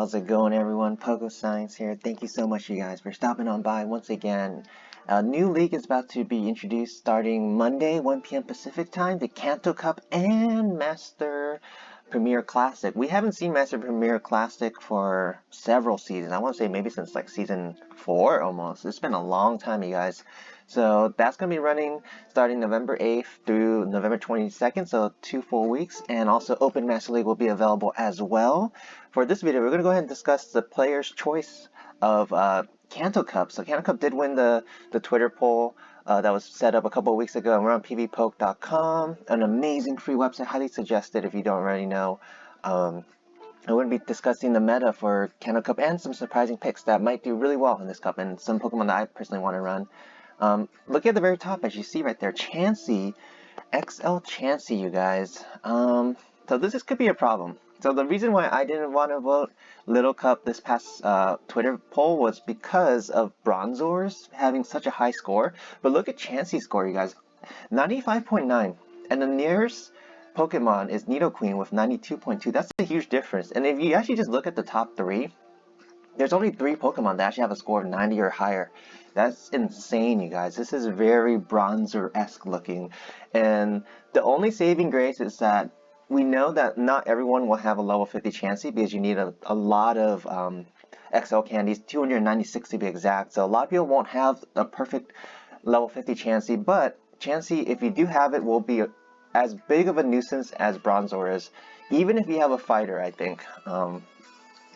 how's it going everyone? Pogo Science here. Thank you so much you guys for stopping on by once again. A new league is about to be introduced starting Monday, 1 p.m. Pacific time, the Kanto Cup and Master Premier Classic. We haven't seen Master Premier Classic for several seasons. I want to say maybe since like season 4 almost. It's been a long time, you guys. So that's going to be running starting November 8th through November 22nd, so 2 full weeks. And also Open Master League will be available as well. For this video, we're going to go ahead and discuss the player's choice of Kanto Cup. So Kanto Cup did win the Twitter poll that was set up a couple of weeks ago, and we're on pvpoke.com, an amazing free website, highly suggested if you don't already know. I'm going to be discussing the meta for Kanto Cup and some surprising picks that might do really well in this cup, and some Pokemon that I personally want to run. Look at the very top, as you see right there, Chansey, XL Chansey, you guys. So this could be a problem. So the reason why I didn't want to vote Little Cup this past Twitter poll was because of Bronzor's having such a high score. But look at Chansey's score, you guys, 95.9, and the nearest Pokemon is Nidoqueen with 92.2. That's a huge difference. And if you actually just look at the top 3, there's only 3 Pokemon that actually have a score of 90 or higher. That's insane, you guys. This is very Bronzor-esque looking. And the only saving grace is that we know that not everyone will have a level 50 Chansey because you need a lot of XL candies, 296 to be exact. So a lot of people won't have a perfect level 50 Chansey, but Chansey, if you do have it, will be as big of a nuisance as Bronzor is, even if you have a fighter, I think.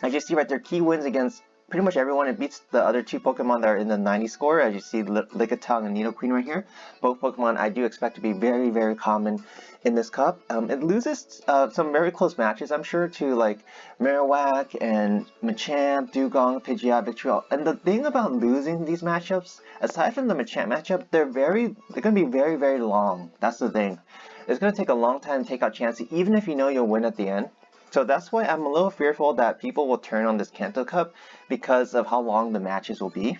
As you see right there, key wins against pretty much everyone. It beats the other 2 Pokemon that are in the 90 score, as you see Lickitung and Nidoqueen right here. Both Pokemon I do expect to be very, very common in this cup. It loses some very close matches, I'm sure, to like Marowak and Machamp, Dugong, Pidgeot, Victreol. And the thing about losing these matchups, aside from the Machamp matchup, they're going to be very, very long. That's the thing. It's going to take a long time to take out Chansey, even if you know you'll win at the end. So that's why I'm a little fearful that people will turn on this Kanto Cup because of how long the matches will be.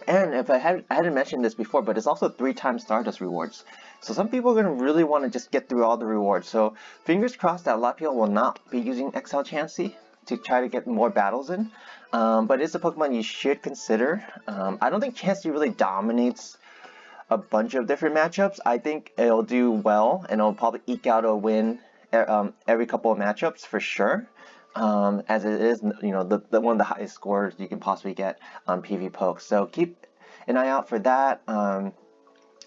And if I hadn't mentioned this before, but it's also 3-time Stardust rewards. So some people are going to really want to just get through all the rewards. So fingers crossed that a lot of people will not be using XL Chansey to try to get more battles in. But it's a Pokemon you should consider. I don't think Chansey really dominates a bunch of different matchups. I think it'll do well and it'll probably eke out a win every couple of matchups for sure, as it is, you know, the one of the highest scores you can possibly get on PvPoke. So keep an eye out for that.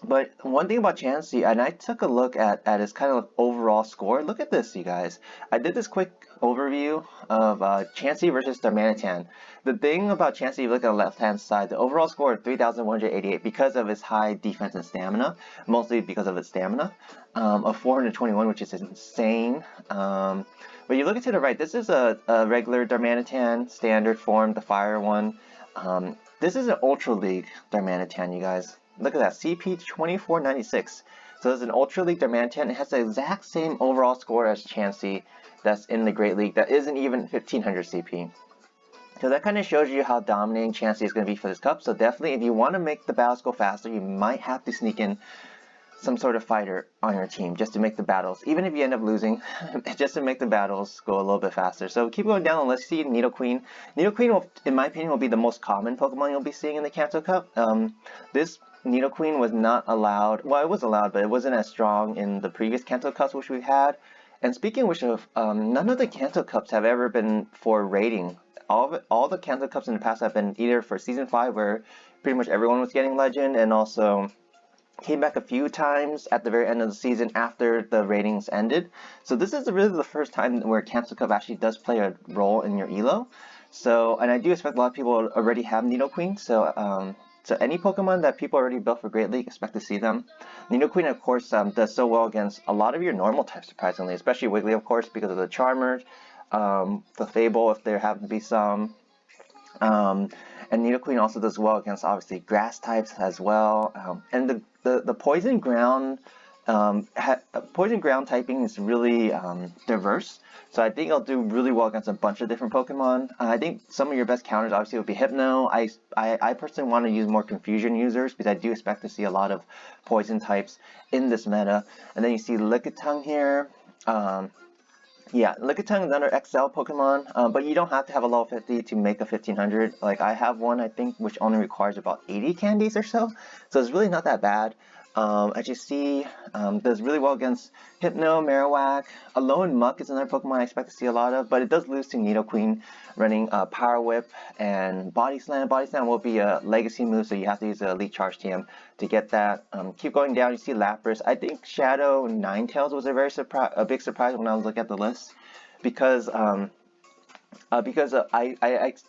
But one thing about Chansey, and I took a look at his kind of overall score. Look at this, you guys. I did this quick overview of Chansey versus Darmanitan. The thing about Chansey, you look at the left-hand side, the overall score of 3,188 because of his high defense and stamina, mostly because of its stamina, of 421, which is insane. But you look to the right, this is a regular Darmanitan, standard form, the fire one. This is an Ultra League Darmanitan, you guys. Look at that, CP 2496. So it's an Ultra League Darmanitan. It has the exact same overall score as Chansey that's in the Great League that isn't even 1500 CP. So that kind of shows you how dominating Chansey is going to be for this cup. So definitely, if you want to make the battles go faster, you might have to sneak in some sort of fighter on your team just to make the battles, even if you end up losing, just to make the battles go a little bit faster. So keep going down the list. See Nidoqueen. Nidoqueen, will, in my opinion, will be the most common Pokemon you'll be seeing in the Kanto Cup. This Nidoqueen was not allowed, well, it was allowed, but it wasn't as strong in the previous Kanto Cups which we've had. And speaking of which, none of the Kanto Cups have ever been for rating. All the Kanto Cups in the past have been either for Season 5, where pretty much everyone was getting Legend, and also came back a few times at the very end of the season after the ratings ended. So this is really the first time where Kanto Cup actually does play a role in your elo. So, and I do expect a lot of people already have Nidoqueen, so so any Pokemon that people already built for Great League, expect to see them. Nidoqueen, of course, does so well against a lot of your normal types, surprisingly, especially Wiggly, of course, because of the Charmer, the Fable, if there happen to be some. And Nidoqueen also does well against, obviously, grass types as well. And the Poison Ground typing is really diverse. So I think it'll do really well against a bunch of different Pokemon. I think some of your best counters obviously would be Hypno. I personally want to use more Confusion users because I do expect to see a lot of Poison types in this meta. And then you see Lickitung here. Yeah, Lickitung is another XL Pokemon, but you don't have to have a level 50 to make a 1500. Like, I have one, I think, which only requires about 80 candies or so, so it's really not that bad. As you see, does really well against Hypno, Marowak. Alolan Muck is another Pokemon I expect to see a lot of, but it does lose to Nidoqueen, running Power Whip and Body Slam. Body Slam will be a legacy move, so you have to use the Elite Charge TM to get that. Keep going down, you see Lapras. I think Shadow Ninetales was a big surprise when I was looking at the list, because I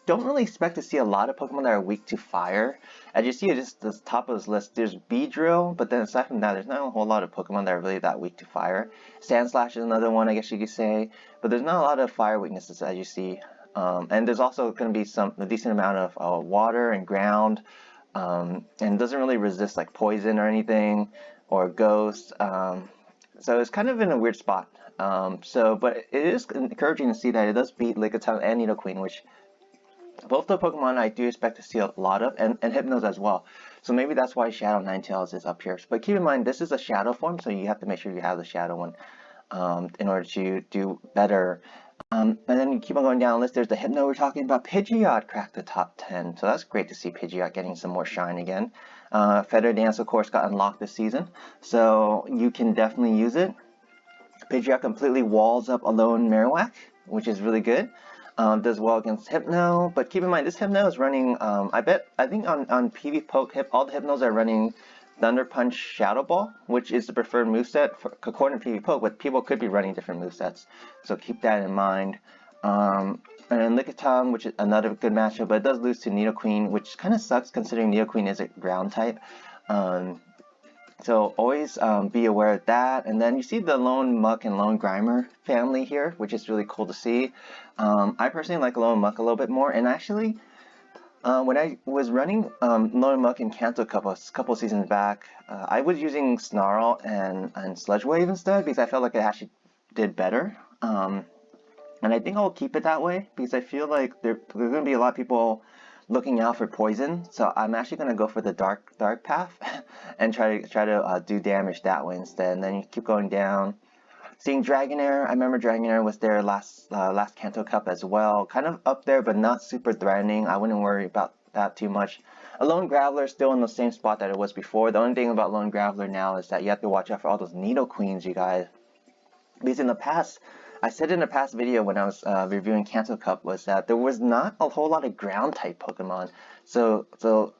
don't really expect to see a lot of Pokemon that are weak to fire. As you see, just the top of this list, there's Beedrill, but then aside from that, there's not a whole lot of Pokemon that are really that weak to fire. Sandslash is another one, I guess you could say, but there's not a lot of fire weaknesses as you see. And there's also going to be a decent amount of water and ground, and it doesn't really resist like poison or anything, or ghost. So it's kind of in a weird spot. But it is encouraging to see that it does beat Lickitung and Nidoqueen, which both the Pokemon I do expect to see a lot of, and Hypnos as well. So maybe that's why Shadow Ninetales is up here. But keep in mind, this is a Shadow form, so you have to make sure you have the Shadow one in order to do better. And then you keep on going down the list. There's the Hypno we're talking about. Pidgeot cracked the top 10, so that's great to see Pidgeot getting some more shine again. Feather Dance, of course, got unlocked this season, so you can definitely use it. Pidgeot completely walls up Alolan Marowak, which is really good. Does well against Hypno, but keep in mind this Hypno is running, I think on PV Poke, all the Hypnos are running Thunder Punch Shadow Ball, which is the preferred moveset according to PV Poke, but people could be running different movesets, so keep that in mind. And then Lickitung, which is another good matchup, but it does lose to Nidoqueen, which kind of sucks considering Nidoqueen is a ground type. So always be aware of that. And then you see the Lone Muck and Lone Grimer family here, which is really cool to see. I personally like Lone Muck a little bit more, and actually when I was running Lone Muck in Kanto Cup a couple seasons back, I was using Snarl and Sludge Wave instead because I felt like it actually did better. And I think I'll keep it that way because I feel like there's going to be a lot of people looking out for poison, so I'm actually going to go for the dark path and try to do damage that way instead. And then you keep going down. Seeing Dragonair, I remember Dragonair was there last Kanto Cup as well. Kind of up there, but not super threatening. I wouldn't worry about that too much. A Lone Graveler is still in the same spot that it was before. The only thing about Lone Graveler now is that you have to watch out for all those Nidoqueens, you guys. Because in the past, I said in a past video when I was reviewing Kanto Cup was that there was not a whole lot of ground type Pokemon. So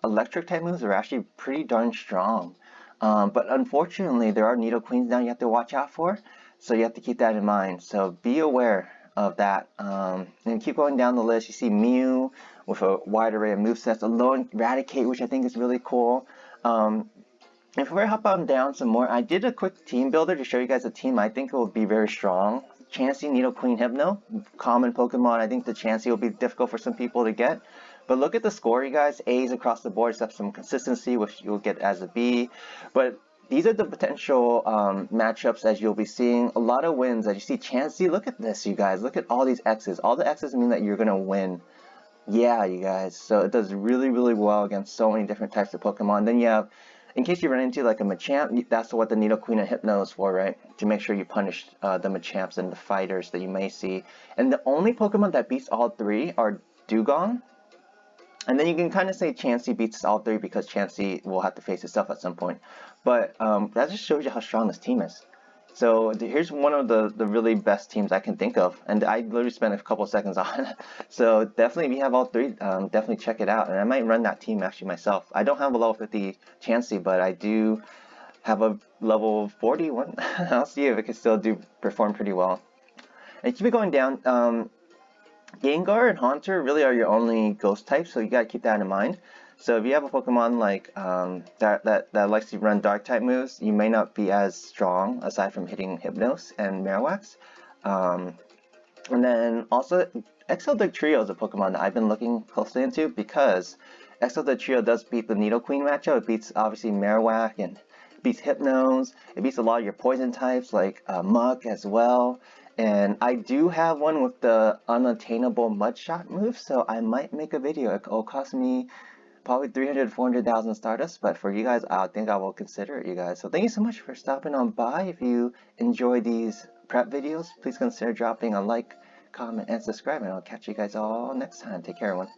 electric type moves are actually pretty darn strong. But unfortunately, there are Nidoqueens now you have to watch out for. So you have to keep that in mind. So be aware of that. And keep going down the list. You see Mew with a wide array of movesets. Alolan Eradicate, which I think is really cool. If we hop on down some more, I did a quick team builder to show you guys a team I think will be very strong. Chansey, Nidoqueen, Hypno, common Pokemon. I think the Chansey will be difficult for some people to get. But look at the score, you guys. A's across the board, except some consistency, which you'll get as a B. But these are the potential matchups as you'll be seeing. A lot of wins. As you see Chansey, look at this, you guys. Look at all these X's. All the X's mean that you're going to win. Yeah, you guys. So it does really, really well against so many different types of Pokemon. Then you have, in case you run into like a Machamp, that's what the Nidoqueen and Hypno is for, right? To make sure you punish the Machamps and the fighters that you may see. And the only Pokemon that beats all three are Dugong. And then you can kind of say Chansey beats all three because Chansey will have to face itself at some point. But that just shows you how strong this team is. So here's one of the really best teams I can think of, and I literally spent a couple seconds on it. So definitely, if you have all three, definitely check it out. And I might run that team actually myself. I don't have a level 50 Chansey, but I do have a level 41. I'll see if it can still perform pretty well. And keep it going down. Gengar and Haunter really are your only ghost types, so you gotta keep that in mind. So if you have a Pokemon like that likes to run dark type moves, you may not be as strong aside from hitting Hypnos and Marowaks. And then also XL Trio is a Pokemon that I've been looking closely into because XL Trio does beat the Nidoqueen matchup. It beats obviously Marowak and beats Hypnos. It beats a lot of your poison types like Muck as well. And I do have one with the unattainable Mudshot move, so I might make a video. It'll cost me probably 300,000-400,000 Stardust, but for you guys, I think I will consider it, you guys. So thank you so much for stopping on by. If you enjoy these prep videos, please consider dropping a like, comment, and subscribe, and I'll catch you guys all next time. Take care, everyone.